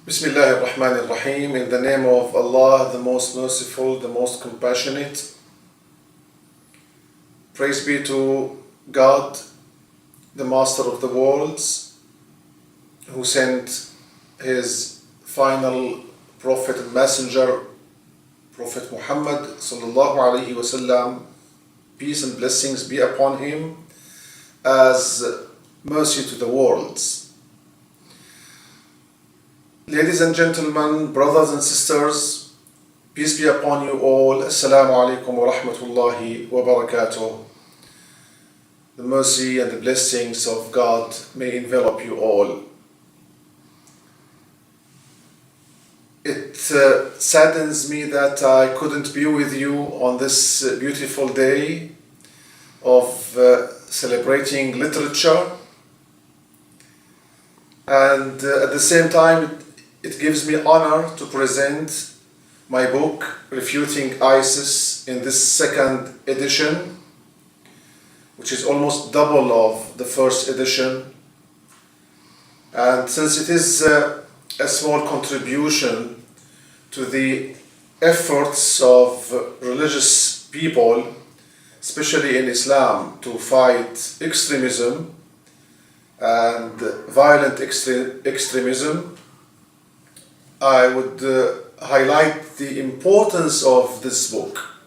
Bismillah ar-Rahman ar-Rahim. In the name of Allah, the most merciful, the most compassionate. Praise be to God, the Master of the worlds, who sent His final Prophet and Messenger, Prophet Muhammad sallallahu alaihi wasallam. Peace and blessings be upon him, as mercy to the worlds. Ladies and gentlemen, brothers and sisters, peace be upon you all. Assalamu alaikum wa rahmatullahi wa barakatuh. The mercy and the blessings of God may envelop you all. It saddens me that I couldn't be with you on this beautiful day of celebrating literature, and at the same time it gives me honor to present my book, Refuting ISIS, in this second edition, which is almost double of the first edition. And since it is a small contribution to the efforts of religious people, especially in Islam, to fight extremism and violent extremism, I would highlight the importance of this book.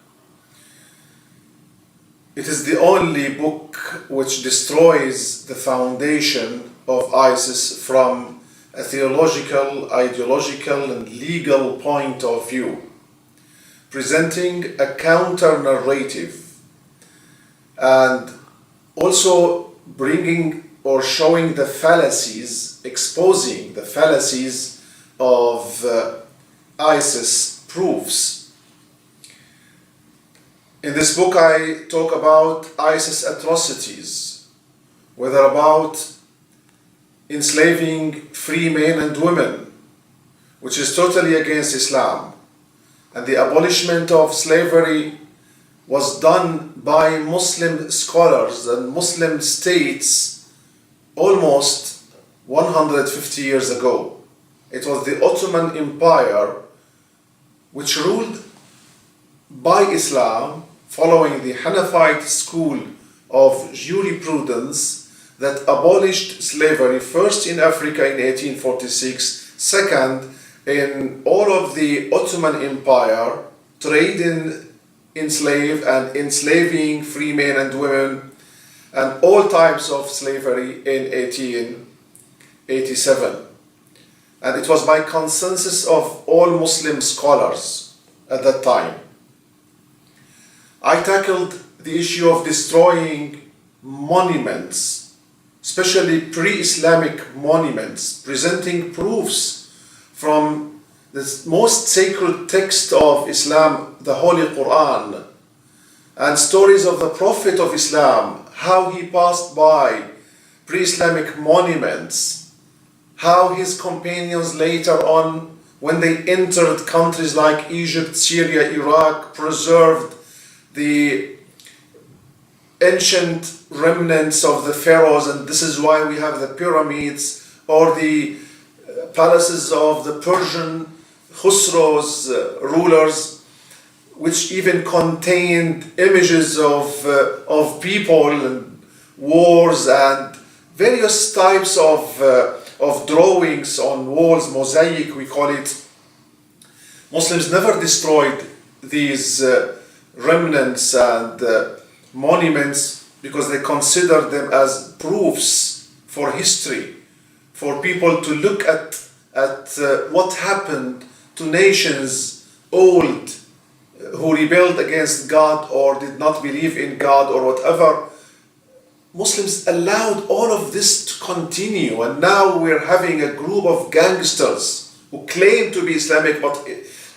It is the only book which destroys the foundation of ISIS from a theological, ideological, and legal point of view, presenting a counter-narrative and also bringing or showing the fallacies, exposing the fallacies of ISIS proofs. In this book I talk about ISIS atrocities, whether about enslaving free men and women, which is totally against Islam, and the abolishment of slavery was done by Muslim scholars and Muslim states almost 150 years ago. It was the Ottoman Empire which ruled by Islam, following the Hanafite school of jurisprudence, that abolished slavery, first in Africa in 1846, second in all of the Ottoman Empire, trade in slave and enslaving free men and women, and all types of slavery in 1887. And it was by consensus of all Muslim scholars at that time. I tackled the issue of destroying monuments, especially pre-Islamic monuments, presenting proofs from the most sacred text of Islam, the Holy Quran, and stories of the Prophet of Islam, how he passed by pre-Islamic monuments, how his companions later on, when they entered countries like Egypt, Syria, Iraq, preserved the ancient remnants of the pharaohs, and this is why we have the pyramids or the palaces of the Persian Khusro's rulers, which even contained images of people and wars and various types of drawings on walls, mosaic we call it. Muslims never destroyed these remnants and monuments because they considered them as proofs for history, for people to look at what happened to nations old who rebelled against God or did not believe in God or whatever. Muslims allowed all of this to continue, and now we're having a group of gangsters who claim to be Islamic, but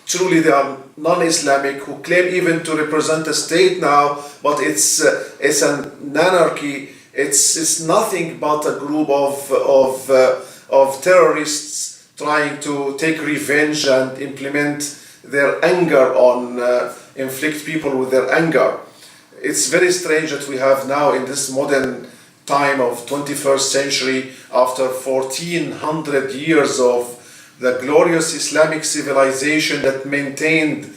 truly they are non-Islamic, who claim even to represent a state now, but it's an anarchy. It's nothing but a group of terrorists trying to take revenge and implement their anger on, inflict people with their anger. It's very strange that we have now in this modern time of 21st century, after 1400 years of the glorious Islamic civilization that maintained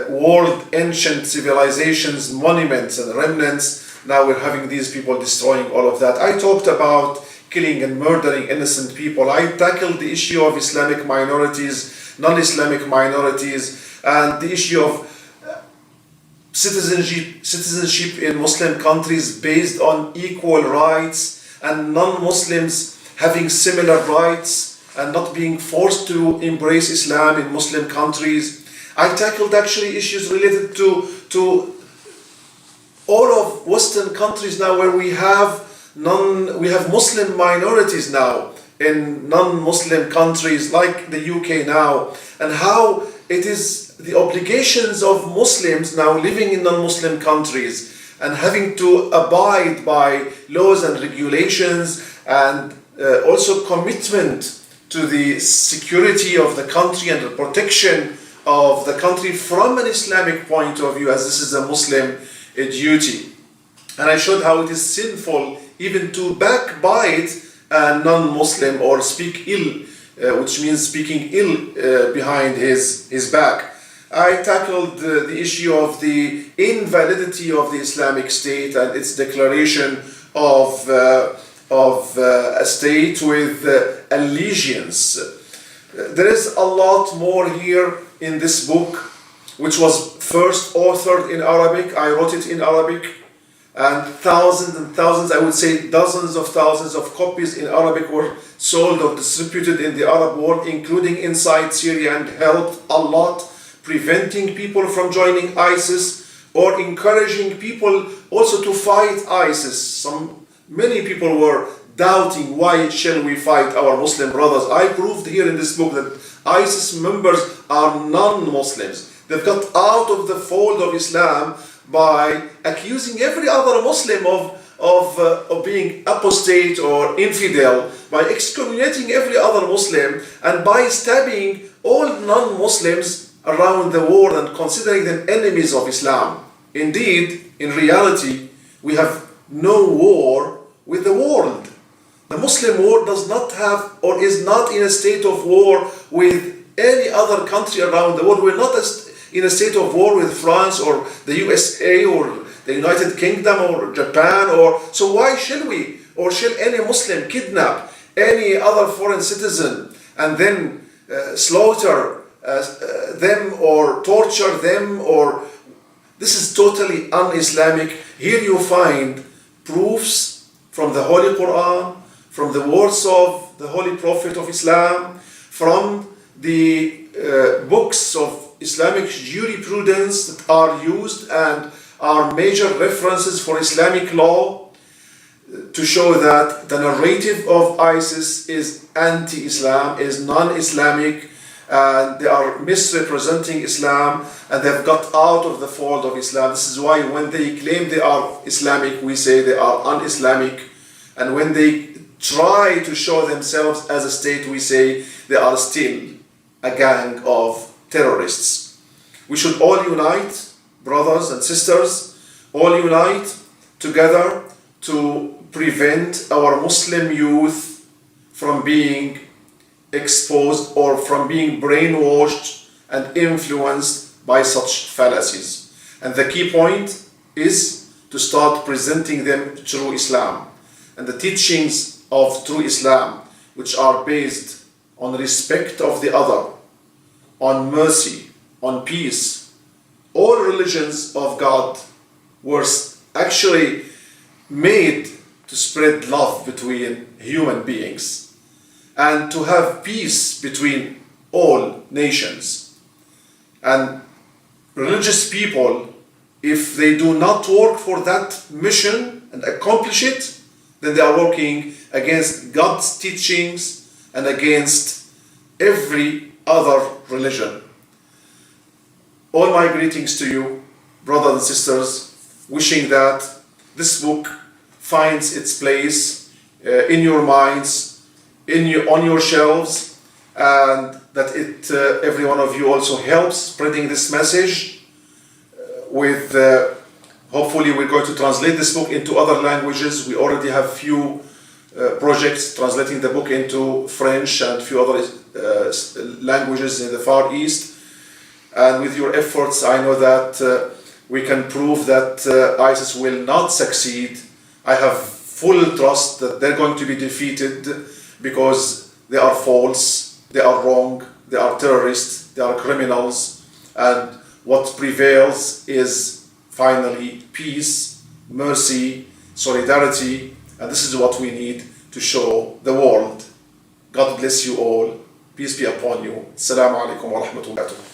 world ancient civilizations, monuments and remnants. Now we're having these people destroying all of that. I talked about killing and murdering innocent people. I tackled the issue of Islamic minorities, non-Islamic minorities, and the issue of citizenship in Muslim countries based on equal rights and non-Muslims having similar rights and not being forced to embrace Islam in Muslim countries. I tackled actually issues related to all of Western countries now where we have Muslim minorities now in non-Muslim countries like the UK now, and how it is the obligations of Muslims now living in non-Muslim countries and having to abide by laws and regulations, and also commitment to the security of the country and the protection of the country from an Islamic point of view, as this is a Muslim duty. And I showed how it is sinful even to backbite a non-Muslim or speak ill, which means speaking ill behind his back. I tackled the issue of the invalidity of the Islamic State and its declaration of a state with allegiance. There is a lot more here in this book, which was first authored in Arabic. I wrote it in Arabic, and thousands, I would say dozens of thousands of copies in Arabic were sold or distributed in the Arab world, including inside Syria, and helped a lot preventing people from joining ISIS or encouraging people also to fight ISIS. Many people were doubting, why shall we fight our Muslim brothers? I proved here in this book that ISIS members are non-Muslims. They've got out of the fold of Islam by accusing every other Muslim of being apostate or infidel, by excommunicating every other Muslim, and by stabbing all non-Muslims around the world and considering them enemies of Islam. Indeed, in reality, we have no war with the world. The Muslim world does not have or is not in a state of war with any other country around the world. We're not in a state of war with France or the USA or the United Kingdom or Japan. So why shall we, or shall any Muslim kidnap any other foreign citizen and then slaughter them or torture them? Or this is totally un-Islamic. Here you find proofs from the Holy Quran, from the words of the Holy Prophet of Islam, from the books of Islamic jurisprudence that are used and are major references for Islamic law, to show that the narrative of ISIS is anti-Islam, is non-Islamic, and they are misrepresenting Islam, and they've got out of the fold of Islam. This is why when they claim they are Islamic, we say they are un-Islamic, and when they try to show themselves as a state, we say they are still a gang of terrorists. We should all unite, brothers and sisters, all unite together to prevent our Muslim youth from being exposed or from being brainwashed and influenced by such fallacies. And the key point is to start presenting them true Islam and the teachings of true Islam, which are based on respect of the other, on mercy, on peace. All religions of God were actually made to spread love between human beings and to have peace between all nations. And religious people, if they do not work for that mission and accomplish it, then they are working against God's teachings and against every other religion. All my greetings to you, brothers and sisters, wishing that this book finds its place in your minds, on your shelves, and that every one of you also helps spreading this message with hopefully we're going to translate this book into other languages. We already have few projects translating the book into French and a few other languages in the Far East. And with your efforts, I know that we can prove that ISIS will not succeed. I have full trust that they're going to be defeated because they are false, they are wrong, they are terrorists, they are criminals, and what prevails is finally peace, mercy, solidarity, and this is what we need to show the world. God bless you all. Peace be upon you. Assalamu alaikum wa rahmatullahi wa barakatuh.